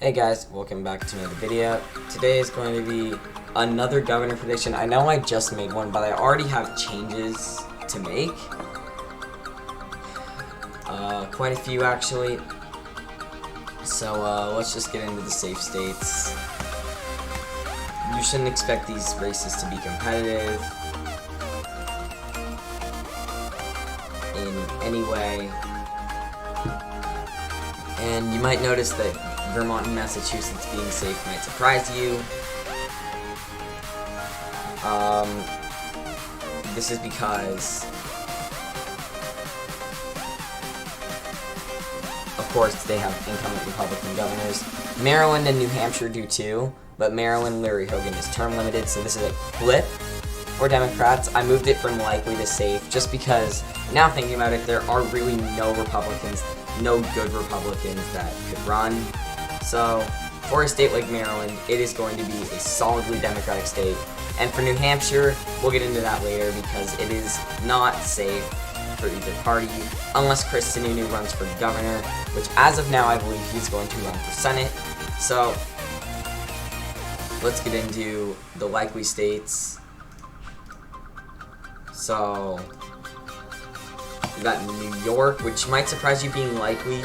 Hey guys, welcome back to another video. Today is going to be another governor prediction. I know I just made one, but I already have changes to make. Quite a few actually. So let's just get into the safe states. You shouldn't expect these races to be competitive in any way. And you might notice that Vermont and Massachusetts being safe might surprise you. This is because, of course, they have incumbent Republican governors. Maryland and New Hampshire do too, but Maryland, Larry Hogan is term limited, so this is a flip for Democrats. I moved it from likely to safe just because, now thinking about it, there are really no Republicans, no good Republicans that could run. So, for a state like Maryland, it is going to be a solidly Democratic state. And for New Hampshire, we'll get into that later because it is not safe for either party, unless Chris Sununu runs for governor, which as of now, I believe he's going to run for Senate. So, let's get into the likely states. So, we got New York, which might surprise you being likely.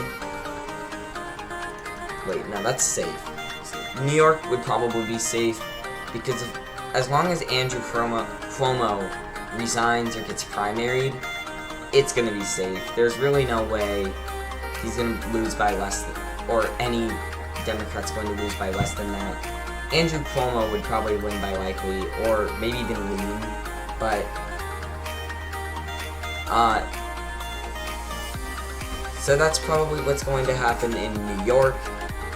Wait, no, that's safe. New York would probably be safe because as long as Andrew Cuomo resigns or gets primaried, it's going to be safe. There's really no way he's going to lose by less than, or any Democrat's going to lose by less than that. Andrew Cuomo would probably win by likely, or maybe even lean, but so that's probably what's going to happen in New York.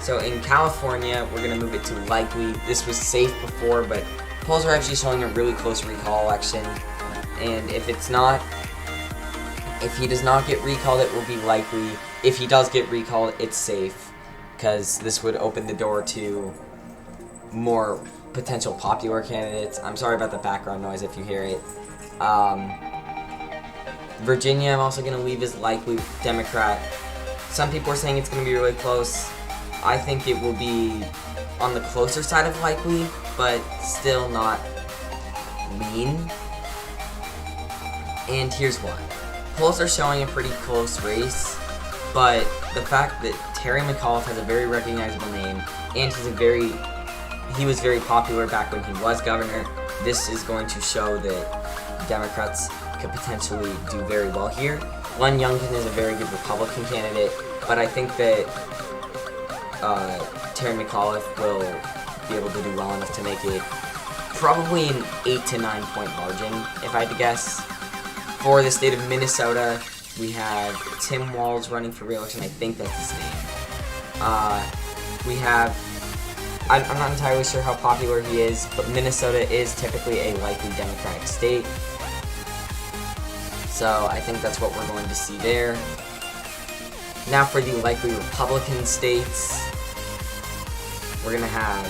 So in California, we're going to move it to likely. This was safe before, but polls are actually showing a really close recall election. And if he does not get recalled, it will be likely. If he does get recalled, it's safe, because this would open the door to more potential popular candidates. I'm sorry about the background noise if you hear it. Virginia, I'm also going to leave as likely Democrat. Some people are saying it's going to be really close. I think it will be on the closer side of likely, but still not lean. And here's why. Polls are showing a pretty close race, but the fact that Terry McAuliffe has a very recognizable name, and he was very popular back when he was governor, this is going to show that Democrats could potentially do very well here. Glenn Youngkin is a very good Republican candidate, but I think that Terry McAuliffe will be able to do well enough to make it probably an 8 to 9 point margin, if I had to guess. For the state of Minnesota, we have Tim Walz running for re-election. I think that's his name. I'm not entirely sure how popular he is, but Minnesota is typically a likely Democratic state. So I think that's what we're going to see there. Now for the likely Republican states, we're going to have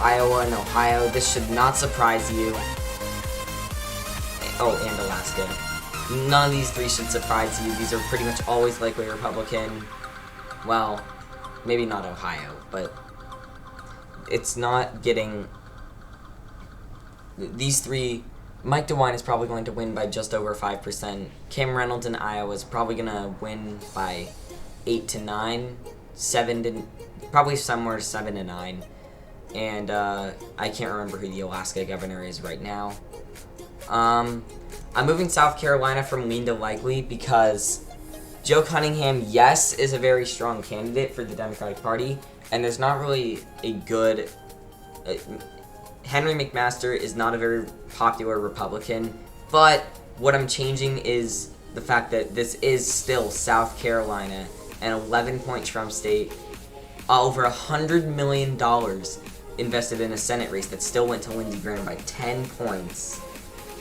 Iowa and Ohio. This should not surprise you. Oh, and Alaska. None of these three should surprise you. These are pretty much always likely Republican. Well, maybe not Ohio, but it's not getting... These three... Mike DeWine is probably going to win by just over 5%. Cam Reynolds in Iowa is probably going to win by 8 to 9. Probably somewhere 7 to 9. And I can't remember who the Alaska governor is right now. I'm moving South Carolina from lean to likely because Joe Cunningham, yes, is a very strong candidate for the Democratic Party, and there's not really a good... Henry McMaster is not a very popular Republican, but what I'm changing is the fact that this is still South Carolina, an 11-point Trump state, over $100 million invested in a Senate race that still went to Lindsey Graham by 10 points.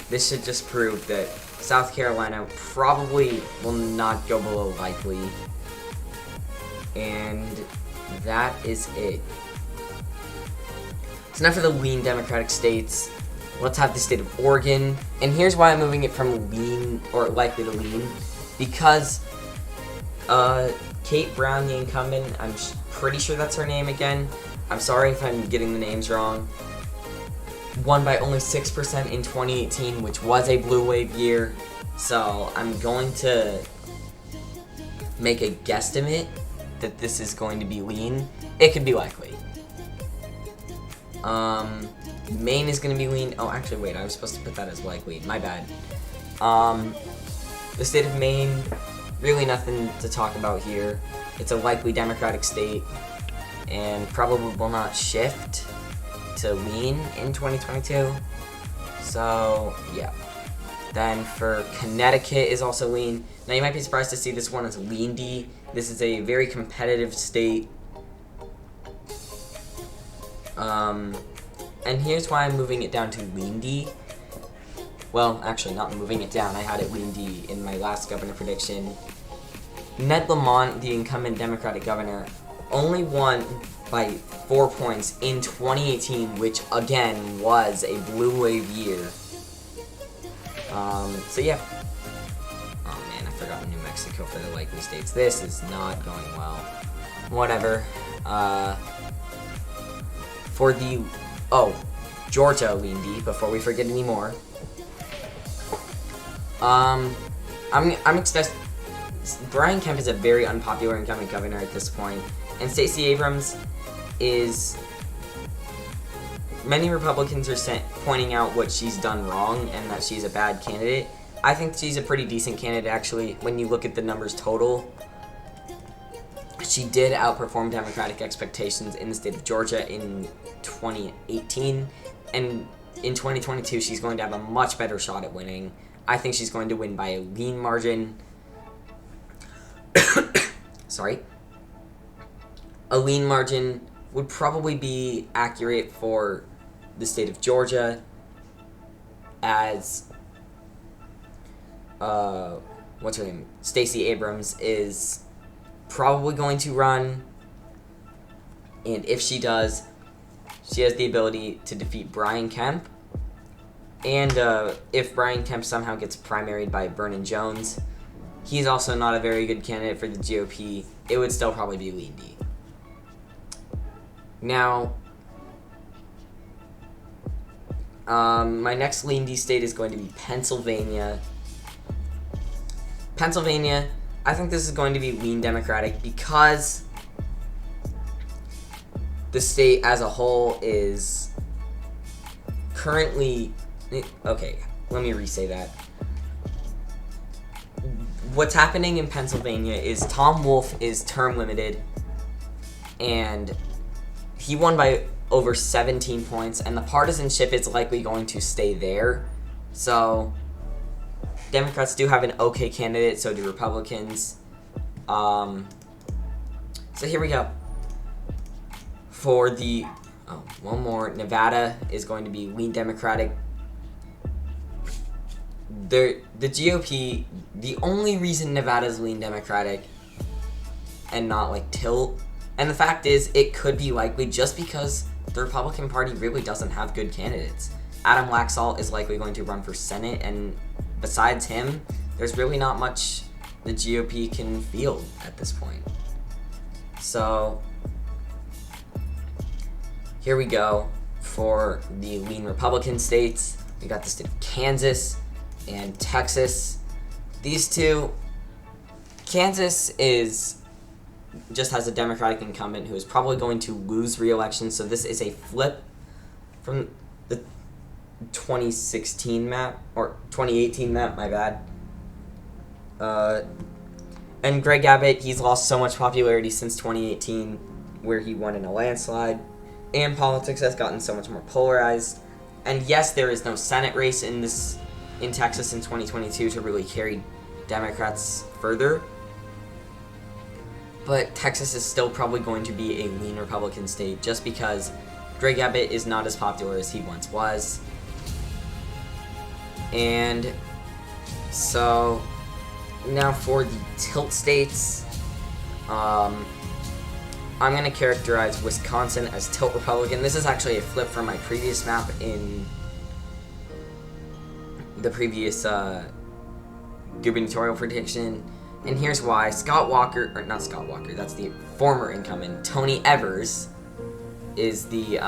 This should just prove that South Carolina probably will not go below likely, and that is it. So now for the lean Democratic states, let's have the state of Oregon. And here's why I'm moving it from lean, or likely to lean, because Kate Brown, the incumbent, I'm pretty sure that's her name again. I'm sorry if I'm getting the names wrong. Won by only 6% in 2018, which was a blue wave year. So I'm going to make a guesstimate that this is going to be lean. It could be likely. Maine is going to be lean. Oh, actually, wait, I was supposed to put that as likely. My bad. The state of Maine, really nothing to talk about here. It's a likely Democratic state and probably will not shift to lean in 2022. So, yeah. Then for Connecticut is also lean. Now, you might be surprised to see this one as lean D. This is a very competitive state. And here's why I'm moving it down to lean D. Well, actually, not moving it down. I had it lean D in my last governor prediction. Ned Lamont, the incumbent Democratic governor, only won by 4 points in 2018, which, again, was a blue wave year. So, yeah. Oh, man, I forgot New Mexico for the likely states. This is not going well. Whatever. For the... Oh, Georgia lean D, before we forget any more. I'm expecting... Brian Kemp is a very unpopular incumbent governor at this point, and Stacey Abrams is... Many Republicans are pointing out what she's done wrong and that she's a bad candidate. I think she's a pretty decent candidate, actually, when you look at the numbers total. She did outperform Democratic expectations in the state of Georgia in 2018, and in 2022, she's going to have a much better shot at winning. I think she's going to win by a lean margin. Sorry. A lean margin would probably be accurate for the state of Georgia, as what's her name? Stacey Abrams is probably going to run, and if she does, she has the ability to defeat Brian Kemp. And if Brian Kemp somehow gets primaried by Vernon Jones, he's also not a very good candidate for the GOP. It would still probably be lean D. Now, my next lean D state is going to be Pennsylvania. Pennsylvania, I think this is going to be lean Democratic because the state as a whole is currently... Okay, let me re-say that. What's happening in Pennsylvania is Tom Wolf is term limited, and he won by over 17 points, and the partisanship is likely going to stay there. So, Democrats do have an okay candidate, so do Republicans. So here we go. For the, one more, Nevada is going to be lean Democratic. The GOP, the only reason Nevada's lean Democratic and not like tilt, and the fact is it could be likely just because the Republican Party really doesn't have good candidates. Adam Laxalt is likely going to run for Senate, and besides him, there's really not much the GOP can field at this point. So, here we go for the lean Republican states. We got the state of Kansas and Texas. These two, Kansas just has a Democratic incumbent who is probably going to lose re-election, so this is a flip from the 2016 map, or 2018 map, my bad. And Greg Abbott, he's lost so much popularity since 2018, where he won in a landslide, and politics has gotten so much more polarized. And yes, there is no Senate race in Texas in 2022 to really carry Democrats further, but Texas is still probably going to be a lean Republican state just because Greg Abbott is not as popular as he once was. And so now for the tilt states, I'm going to characterize Wisconsin as tilt Republican. This is actually a flip from my previous map in the previous gubernatorial prediction. And here's why. Not Scott Walker, that's the former incumbent. Tony Evers is the,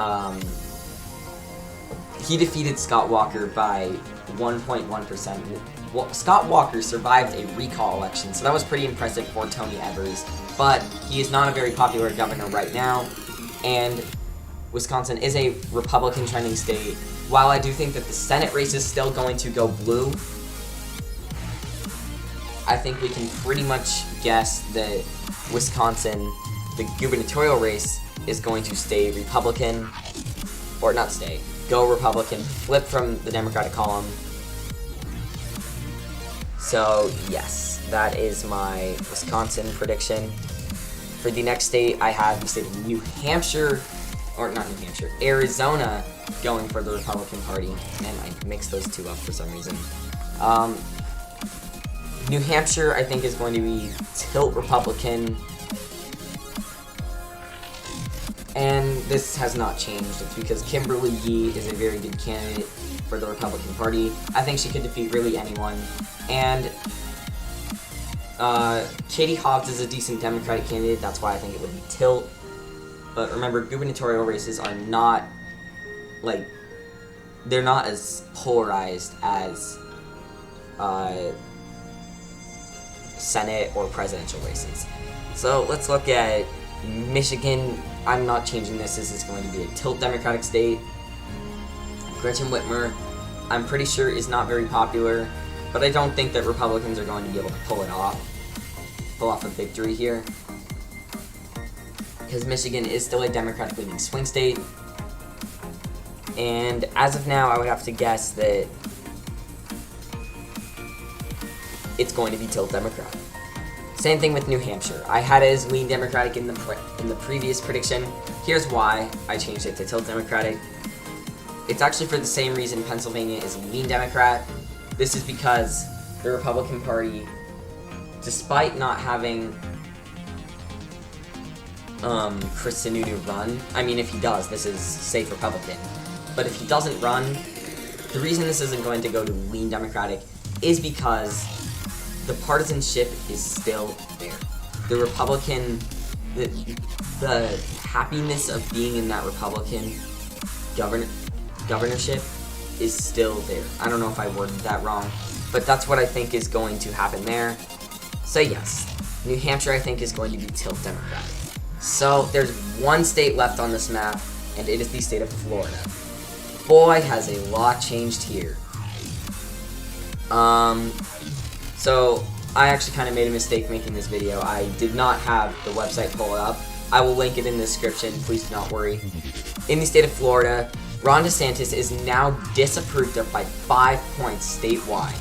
he defeated Scott Walker by 1.1%. Well, Scott Walker survived a recall election, so that was pretty impressive for Tony Evers, but he is not a very popular governor right now, and Wisconsin is a Republican trending state. While I do think that the Senate race is still going to go blue, I think we can pretty much guess that Wisconsin, the gubernatorial race, is going to stay Republican, or not stay, go Republican, flip from the Democratic column. So, yes, that is my Wisconsin prediction. For the next state, I have the state of New Hampshire, or not New Hampshire, Arizona going for the Republican Party, and I mixed those two up for some reason. New Hampshire, I think, is going to be tilt Republican, and this has not changed. It's because Boyyyy is a very good candidate for the Republican Party. I think she could defeat really anyone, and Katie Hobbs is a decent Democratic candidate. That's why I think it would be tilt. But remember, gubernatorial races are not, like, they're not as polarized as Senate or presidential races. So let's look at Michigan. I'm not changing this. This is going to be a tilt Democratic state. Gretchen Whitmer, I'm pretty sure, is not very popular, but I don't think that Republicans are going to be able to pull off a victory here, because Michigan is still a Democratic leaning swing state, and as of now, I would have to guess that it's going to be tilt Democrat. Same thing with New Hampshire. I had it as lean Democratic in the previous prediction. Here's why I changed it to tilt Democratic. It's actually for the same reason Pennsylvania is lean Democrat. This is because the Republican Party, despite not having Chris Sununu run, I mean, if he does, this is safe Republican. But if he doesn't run, the reason this isn't going to go to lean Democratic is because the partisanship is still there. The Republican, the happiness of being in that Republican governorship is still there. I don't know if I worded that wrong, but that's what I think is going to happen there. So yes, New Hampshire, I think, is going to be tilt Democratic. So there's one state left on this map, and it is the state of Florida. Boy, has a lot changed here. So I actually kind of made a mistake making this video. I did not have the website pulled up. I will link it in the description, please do not worry. In the state of Florida, Ron DeSantis is now disapproved of by 5 points statewide.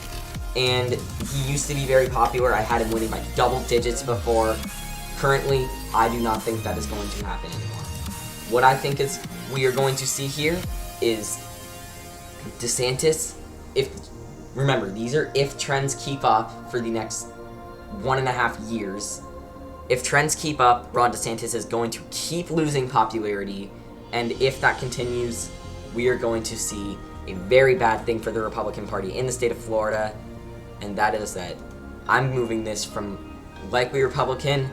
And he used to be very popular. I had him winning by double digits before. Currently, I do not think that is going to happen anymore. What I think is we are going to see here is DeSantis, remember, these are if trends keep up for the next 1.5 years. If trends keep up, Ron DeSantis is going to keep losing popularity, and if that continues, we are going to see a very bad thing for the Republican Party in the state of Florida, and that is that I'm moving this from likely Republican,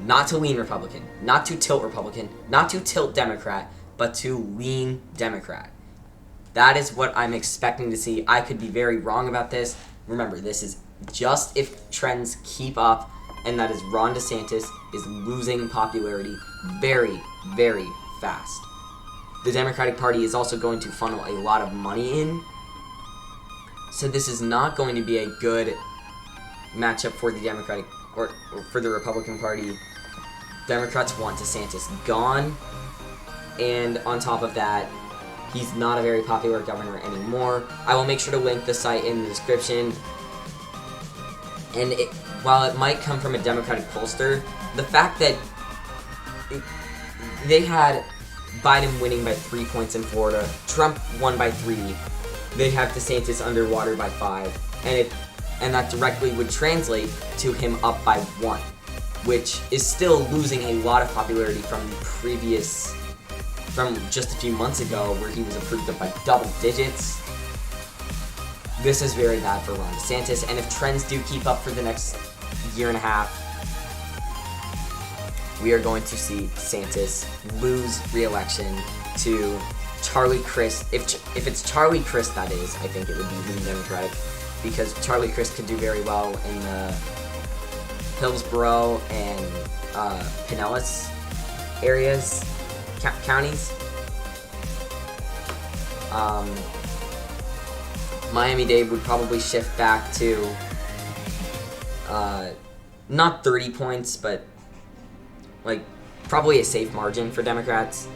not to lean Republican, not to tilt Republican, not to tilt Democrat, but to lean Democrat. That is what I'm expecting to see. I could be very wrong about this. Remember, this is just if trends keep up, and that is Ron DeSantis is losing popularity very, very fast. The Democratic Party is also going to funnel a lot of money in, so this is not going to be a good matchup for the Democratic or for the Republican Party. Democrats want DeSantis gone, and on top of that, he's not a very popular governor anymore. I will make sure to link the site in the description. And while it might come from a Democratic pollster, the fact that they had Biden winning by 3 points in Florida, Trump won by 3, they have DeSantis underwater by 5, and that directly would translate to him up by 1, which is still losing a lot of popularity from just a few months ago, where he was approved up by double digits. This is very bad for Ron DeSantis, and if trends do keep up for the next year and a half, we are going to see DeSantis lose re-election to Charlie Crist. If it's Charlie Crist, that is, I think it would be Lean Democratic, because Charlie Crist could do very well in the Hillsborough and Pinellas areas, counties. Miami-Dade would probably shift back to not 30 points, but like probably a safe margin for Democrats.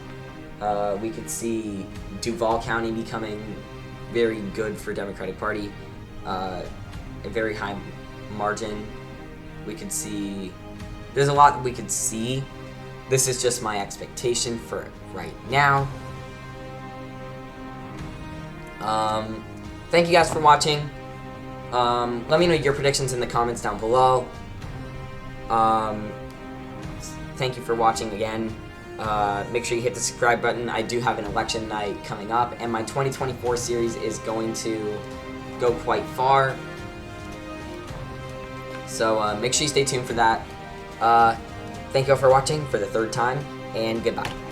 We could see Duval County becoming very good for Democratic Party, a very high margin. We could see, there's a lot we could see. This is just my expectation for right now. Thank you guys for watching. Let me know your predictions in the comments down below. Thank you for watching again. Make sure you hit the subscribe button. I do have an election night coming up, and my 2024 series is going to go quite far. So make sure you stay tuned for that. Thank you all for watching for the third time, and goodbye.